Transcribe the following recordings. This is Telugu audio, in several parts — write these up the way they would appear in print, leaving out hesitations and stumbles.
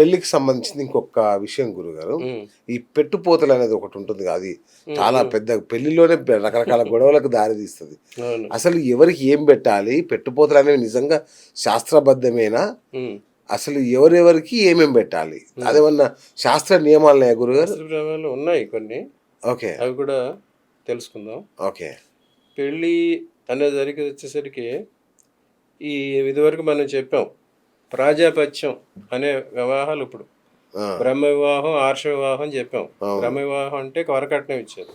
పెళ్లికి సంబంధించింది ఇంకొక విషయం గురుగారు. ఈ పెట్టుపోతలు అనేది ఒకటి ఉంటుంది. అది చాలా పెద్ద పెళ్లిలోనే రకరకాల గొడవలకు దారితీస్తుంది. అవును. అసలు ఎవరికి ఏం పెట్టాలి? పెట్టుపోతలు అనేవి నిజంగా శాస్త్రబద్ధమేనా? అసలు ఎవరెవరికి ఏమేం పెట్టాలి? అదేమన్నా శాస్త్ర నియమాలున్నాయా గురుగారు? శాస్త్ర ప్రమాణాలు ఉన్నాయి కొన్ని. ఓకే. అవి కూడా తెలుసుకుందాం. ఓకే. పెళ్ళి అనేసరికి వచ్చేసరికి ఇదివరకు మనం చెప్పాం. ప్రాజాపత్యం అనే వివాహాలు ఇప్పుడు బ్రహ్మ వివాహం, ఆర్ష వివాహం అని చెప్పాం. బ్రహ్మ వివాహం అంటే వరకట్నం ఇచ్చేది,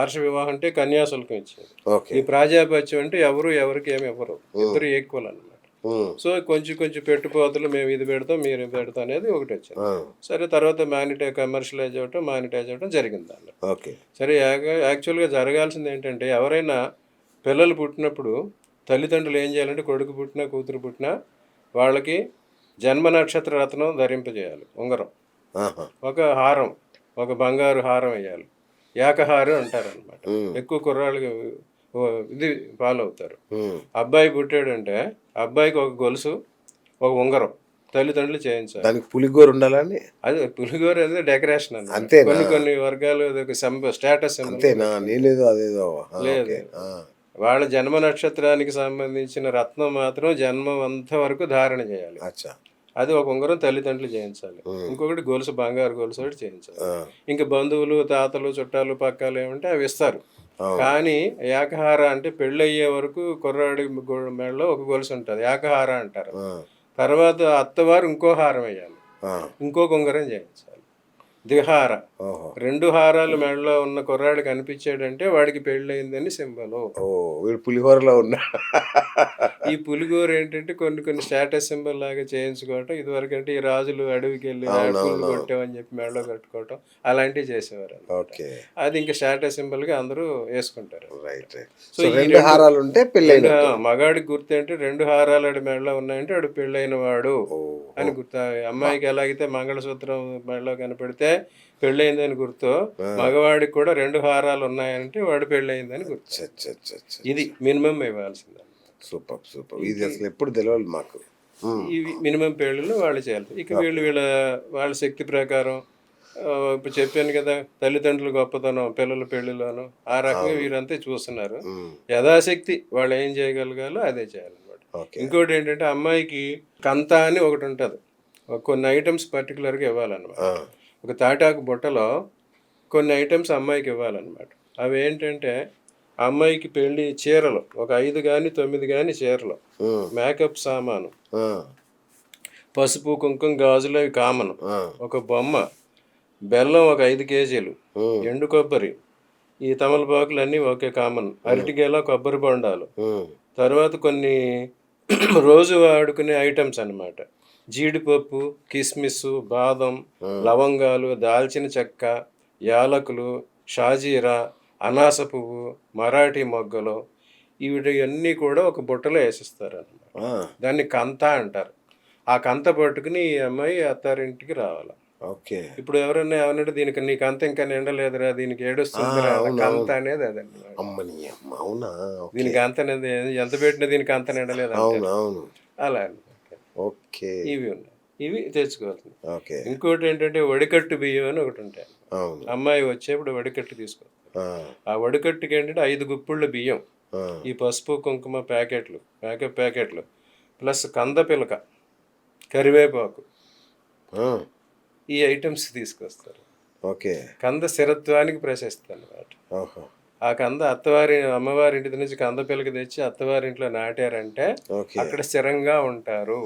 ఆర్ష వివాహం అంటే కన్యాశుల్కం ఇచ్చేది. ఈ ప్రాజాపత్యం అంటే ఎవరికి ఏమి ఇవ్వరు, ఇద్దరు ఈక్వల్ అన్నమాట. సో కొంచెం కొంచెం పెట్టుపోతలు, మేము ఇది పెడతాం మీరు ఇది పెడతాం అనేది ఒకటి వచ్చింది. సరే, తర్వాత కమర్షియలైజ్ అవ్వటం, మానిటైజ్ అవ్వటం జరిగింది దాన్ని. సరే, యాక్చువల్గా జరగాల్సింది ఏంటంటే ఎవరైనా పిల్లలు పుట్టినప్పుడు తల్లిదండ్రులు ఏం చేయాలంటే కొడుకు పుట్టినా కూతురు పుట్టినా వాళ్ళకి జన్మ నక్షత్ర రత్నం ధరింపజేయాలి, ఉంగరం, ఒక హారం, ఒక బంగారు హారం వేయాలి. ఏకహారం అంటారు అనమాట. ఎక్కువ కుర్రాళ్ళు ఇది ఫాలో అవుతారు. అబ్బాయి పుట్టాడంటే అబ్బాయికి ఒక గొలుసు, ఒక ఉంగరం తల్లిదండ్రులు చేయించాలి. దానికి పులిగోరు ఉండాలని. అది పులిగోరు అనేది డెకరేషన్ అన్నమాట. అంతే. కొన్ని వర్గాలు స్టేటస్ లేదు. వాళ్ళ జన్మ నక్షత్రానికి సంబంధించిన రత్నం మాత్రం జన్మం అంతా వరకు ధారణ చేయాలి. అది ఒక ఉంగరం తల్లిదండ్రులు చేయించాలి. ఇంకొకటి గొలుసు, బంగారు గొలుసు ఒకటి చేయించాలి. ఇంకా బంధువులు, తాతలు, చుట్టాలు, పక్కాలు ఏమంటే అవి ఇస్తారు. కానీ ఏకహార అంటే పెళ్ళయ్యే వరకు కుర్రాడి మెడలో ఒక గొలుసు ఉంటుంది, ఏకహార అంటారు. తర్వాత అత్తవారు ఇంకో హారం వేయాలి, ఇంకొక ఉంగరం చేయించాలి. ద్విహార, 2 హారాలు మెడలో ఉన్న కుర్రాడు కనిపించాడంటే వాడికి పెళ్ళయిందని సింబలు. వీడు పులిహోరలో ఉన్నా. ఈ పులిగోర ఏంటంటే కొన్ని స్టేటస్ సింబల్ లాగా చేయించుకోవటం. ఇదివరకు అంటే ఈ రాజులు అడవికి వెళ్ళి పుల్లు కొట్టామని చెప్పి మెడలో కట్టుకోవటం అలాంటివి చేసేవారు. అది ఇంకా స్టేటస్ సింబల్ గా అందరూ వేసుకుంటారు. సో 2 హారాలు ఉంటే పెళ్ళైన మగాడికి గుర్తు అంటే 2 హారాలు ఆడి మెడలో ఉన్నాయంటే ఆడు పెళ్ళైన వాడు అని గుర్తు. అమ్మాయికి ఎలాగైతే మంగళసూత్రం మెడలో కనపడితే పెళ్ళయిందని గుర్తు, మగవాడికి కూడా 2 హారాలు ఉన్నాయంటే వాడు పెళ్ళయిందని గుర్తు. ఇది మినిమం ఇవ్వాల్సిందే. సూపర్. ఇది అసలు ఎప్పుడు తెలియాలి మాకు. ఇవి మినిమం పెళ్ళిళ్ళు వాళ్ళు చేయాలి. ఇక వాళ్ళ శక్తి ప్రకారం ఇప్పుడు చెప్పాను కదా, తల్లిదండ్రులు గొప్పతనం పిల్లల పెళ్లిలోను ఆ రకంగా వీరంతా చూస్తున్నారు. యథాశక్తి వాళ్ళు ఏం చేయగలగాలో అదే చేయాలన్నమాట. ఇంకోటి ఏంటంటే అమ్మాయికి కంత అని ఒకటి ఉంటుంది, కొన్ని ఐటమ్స్ పర్టికులర్గా ఇవ్వాలన్నమాట. ఒక తాటాకు బుట్టలో కొన్ని ఐటమ్స్ అమ్మాయికి ఇవ్వాలన్నమాట. అవి ఏంటంటే అమ్మాయికి పెళ్లి చీరలు ఒక 5 కానీ 9 కానీ చీరలు, మేకప్ సామాను, పసుపు కుంకుమ గాజులు అవి కామన్, ఒక బొమ్మ, బెల్లం ఒక 5 కేజీలు, ఎండు కొబ్బరి, ఈ తమలపాకులు అన్నీ ఒకే కామన్, అరటిగేల, కొబ్బరి బొండాలు, తర్వాత కొన్ని రోజు వాడుకునే ఐటమ్స్ అన్నమాట. జీడిపప్పు, కిస్మిస్, బాదం, లవంగాలు, దాల్చిన చెక్క, యాలకులు, షాజీరా, అనాస పువ్వు, మరాఠీ మొగ్గలు, ఇవన్నీ కూడా ఒక బుట్టలో వేసిస్తారు అన్నమాట. దాన్ని కంత అంటారు. ఆ కంత పట్టుకుని ఈ అమ్మాయి అత్తారింటికి రావాలి. ఇప్పుడు ఎవరన్నా ఏమనంటే దీనికి నీకు అంత ఇంకా నిండలేదురా, దీనికి ఏడుస్తుంది కంత అనేది అదండి. దీనికి అంత ఎంత పెట్టినా దీనికి అంత నిండలేదు అలా. ఇవి ఉన్నాయి, ఇవి తెచ్చుకోవాల్సింది. ఇంకోటి ఏంటంటే వడికట్టు బియ్యం అని ఒకటి ఉంటాయి. అమ్మాయి వచ్చేప్పుడు వడికట్టు తీసుకోవాలి. ఆ వడికట్టుకి ఏంటంటే 5 గుప్పిళ్ళ బియ్యం, ఈ పసుపు కుంకుమ ప్యాకెట్లు, మేకప్ ప్యాకెట్లు, ప్లస్ కంద పిలక, కరివేపాకు, ఈ ఐటమ్స్ తీసుకొస్తారు. కంద స్థిరత్వానికి ప్రశస్తి అన్నమాట. ఆ కంద అమ్మవారి ఇంటి నుంచి కంద పిలక తెచ్చి అత్తవారింట్లో నాటారంటే అక్కడ స్థిరంగా ఉంటారు.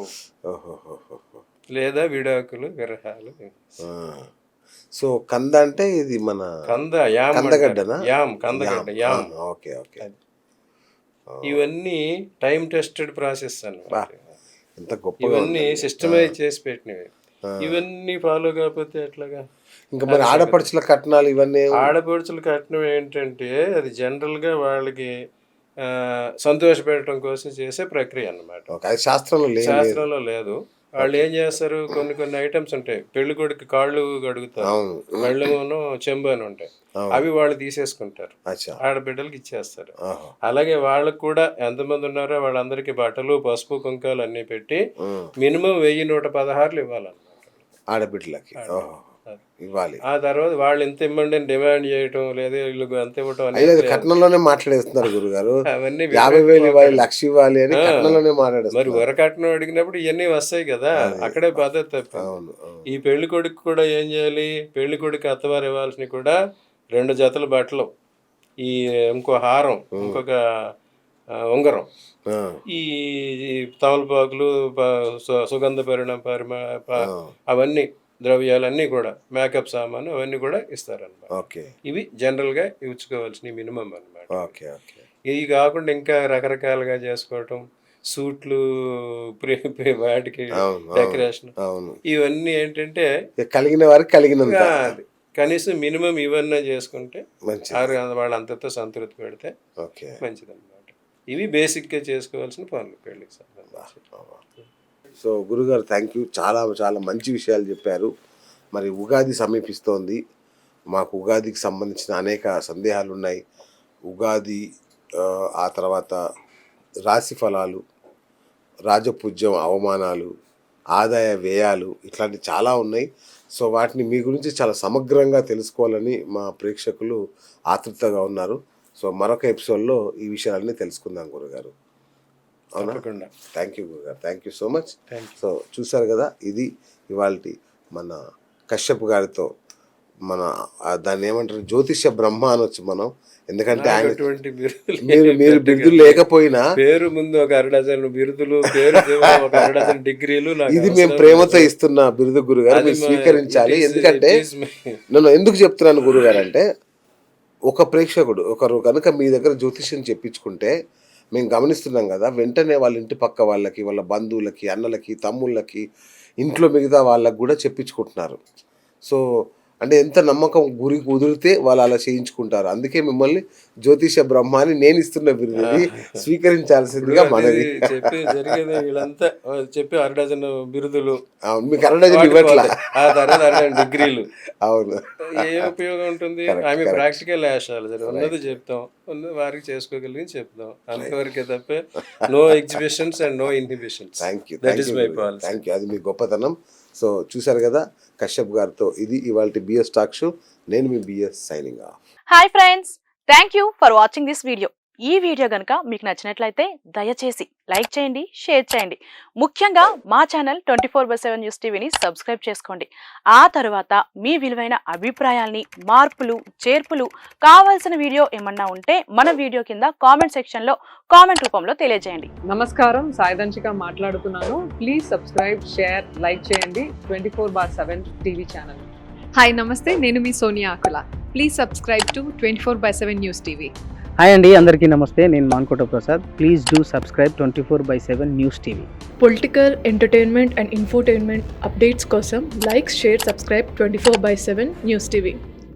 లేదా విడాకులు, విరహాలు. సో కంద అంటే ఇది మన కందగడ్డ. ఇవన్నీ టైం టెస్టెడ్ ప్రాసెస్ అన్నమాట. ఇవన్నీ సిస్టమైజ్ చేసి పెట్టినవి. ఇవన్నీ ఫాలో కాకపోతే ఎట్లాగా? ఇంకా మరి ఆడపడుచుల కట్నాలు ఇవన్నీ. ఆడపడుచుల కట్నం ఏంటంటే అది జనరల్గా వాళ్ళకి సంతోషపెట్టడం కోసం చేసే ప్రక్రియ అన్నమాట. శాస్త్రంలో లేదు. వాళ్ళు ఏం చేస్తారు, కొన్ని ఐటమ్స్ ఉంటాయి. పెళ్లి కొడుకు కాళ్ళు కడుగుతారు, మెళ్ళను చెంబు అని ఉంటాయి, అవి వాళ్ళు తీసేసుకుంటారు, ఆడబిడ్డలకి ఇచ్చేస్తారు. అలాగే వాళ్ళకు కూడా ఎంతమంది ఉన్నారో వాళ్ళందరికీ బట్టలు, పసుపు, కుంకాలు అన్ని పెట్టి మినిమం 1116 ఇవ్వాలన్నమాట. ఆడబిడ్డలకి ఓహో. ఇవ్వాలి. ఆ తర్వాత వాళ్ళు ఎంత ఇవ్వండి అని డిమాండ్ చేయటం, లేదా వీళ్ళు అంత ఇవ్వటం అయ్యో అది అనేది కట్నంలోనే మాట్లాడేస్తున్నారు గురుగారు. అవన్నీ 50,000 ఇవ్వాలి, 1,00,000 ఇవ్వాలి అని కట్నంలోనే మరి మాట్లాడేస్తున్నారు. వరకట్నం అడిగినప్పుడు ఇవన్నీ వస్తాయి కదా, అక్కడే పద్ధతి తప్పింది. అవును అవును. ఈ పెళ్లి కొడుకు కూడా ఏం చేయాలి, పెళ్లి కొడుకు అత్తవారు ఇవ్వాల్సినవి కూడా 2 జతల బట్టలు, ఈ ఇంకో హారం, ఇంకొక ఉంగరం, ఆ, ఈ తమలపాకులు, సుగంధ అవన్నీ ద్రవ్యాలన్నీ కూడా, మేకప్ సామాను అవన్నీ కూడా ఇస్తారన్నమాట. ఓకే ఇవి జనరల్గా ఇచ్చుకోవాల్సిన మినిమం అన్నమాట. Okay okay. ఇవి కాకుండా ఇంకా రకరకాలుగా చేసుకోవటం, సూట్లు, వాటికి అవును డెకరేషన్, అవును. ఇవన్నీ ఏంటంటే ఇక కలిగిన వారికి కలిగినంత అది కనీసం మినిమం ఇవన్నీ చేసుకుంటే మంచిది. వాళ్ళ అంతతో సంతృప్తి పెడితే ఓకే. మంచిదన్నమాట. ఇవి బేసిక్గా చేసుకోవాల్సిన పనులు పెళ్ళికి సంబంధించి. సో గురుగారు థ్యాంక్ యూ, చాలా చాలా మంచి విషయాలు చెప్పారు. మరి ఉగాది సమీపిస్తోంది, మాకు ఉగాదికి సంబంధించిన అనేక సందేహాలు ఉన్నాయి. ఉగాది ఆ తర్వాత రాశి ఫలాలు, రాజపూజ్యం అవమానాలు, ఆదాయ వ్యయాలు, ఇట్లాంటి చాలా ఉన్నాయి. సో వాటిని మీ గురించి చాలా సమగ్రంగా తెలుసుకోవాలని మా ప్రేక్షకులు ఆతృతగా ఉన్నారు. సో మరొక ఎపిసోడ్లో ఈ విషయాలన్నీ తెలుసుకుందాం గురుగారు. అవునా? తప్పకుండా. థ్యాంక్ యూ గురుగారు, thank you so much. Thank you. So చూసారు కదా, ఇది ఇవాల్టి మన కశ్యప్ గారితో మన దాన్ని ఏమంటారు, జ్యోతిష్య బ్రహ్మ అనొచ్చు మనం. ఎందుకంటే ఆయన అటువంటి బిరుదులు మీరు బిరుదులు లేకపోయినా పేరు ముందు ఒక 6 బిరుదులు, పేరు చివర ఒక 6 డిగ్రీలు నాకు ఇది మేము అవసరం ప్రేమతో లేదు. ఇస్తున్న బిరుదు గురుగారు, అది మీరు స్వీకరించాలి. it is- ఎందుకంటే it is my- నన్ను ఎందుకు చెప్తున్నాను గురుగారు అంటే, ఒక ప్రేక్షకుడు ఒకరు కనుక మీ దగ్గర జ్యోతిష్యం చెప్పించుకుంటే మేము గమనిస్తున్నాం కదా, వెంటనే వాళ్ళ ఇంటి పక్క వాళ్ళకి, వాళ్ళ బంధువులకి, అన్నలకి, తమ్ముళ్ళకి, ఇంట్లో మిగతా వాళ్ళకి కూడా చెప్పించుకుంటున్నారు. సో అంటే ఎంత నమ్మకం గురి కుదిరితే వాళ్ళు అలా చేయించుకుంటారు. అందుకే మిమ్మల్ని జ్యోతిష బ్రహ్మ అని నేను ఇస్తున్న బిరుదుని స్వీకరించాల్సిందిగా మనవి. చెప్పి జరిగేది వీళ్ళంతా చెప్పి 6 బిరుదులు, అవును, మీకు 6 ఇవ్వట్లా. ఆ తర్వాత 6 డిగ్రీలు. అవును, ఏ ఉపయోగం ఉంటుంది? Correct, ఆమె correct. ప్రాక్టికల్ ఆస్ట్రాలజర్, ఉన్నది చెప్తాం, ఉన్నది వారికి చేసుకోగలిగి చెప్తాం, అంతవరకే తప్పే no exhibitions and no inhibitions. Thank you, that is my policy. Thank you. అది మీ గొప్పతనం. సో చూసారు కదా కశ్యప్ గారితో, ఇది ఇవాళ బిఎస్ టాక్ షో. నేను మీ BS signing off. Hi friends, thank you for watching this video. ఈ వీడియో గనుక మీకు నచ్చినట్లయితే దయచేసి లైక్ చేయండి, షేర్ చేయండి. ముఖ్యంగా మా ఛానల్ 24/7 న్యూస్ టీవీని సబ్స్క్రైబ్ చేసుకోండి. ఆ తర్వాత మీ విలువైన అభిప్రాయాల్ని, మార్పులు, చేర్పులు, కావాల్సిన వీడియో ఏమన్నా ఉంటే మన వీడియో కింద కామెంట్ సెక్షన్లో కామెంట్ రూపంలో తెలియజేయండి. నమస్కారం, సాయిదంచిక మాట్లాడుతున్నాను. ప్లీజ్ సబ్స్క్రైబ్, షేర్, లైక్ చేయండి 24/7 టీవీ ఛానల్. హాయ్ నమస్తే, నేను మీ Sonia Akula. Please subscribe to 24/7 news TV. Hi అండి, అందరికీ నమస్తే. నేను Mankota Prasad. Please do subscribe 24/7 news TV. Political, entertainment and infotainment updates కోసం like, share, subscribe 24/7 news TV.